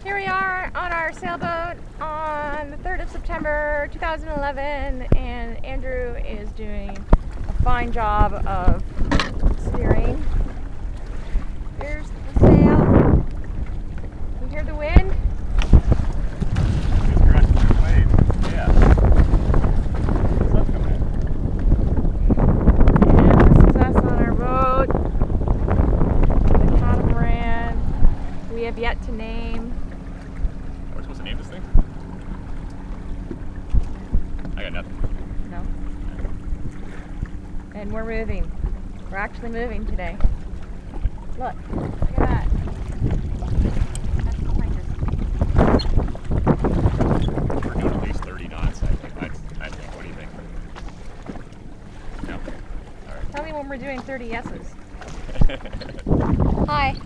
Here we are on our sailboat on the 3rd of September 2011, and Andrew is doing a fine job of steering. Here's the sail. You hear the wind? It's crashing through waves. Yeah. Sun's coming in. And this is us on our boat. The catamaran. We have yet to name. Are we supposed to name this thing? I got nothing. No. And we're moving. We're actually moving today. Look at that. That's behind us. We're doing at least 30 knots, I think. I think. What do you think? No? Alright. Tell me when we're doing 30 yeses. Hi.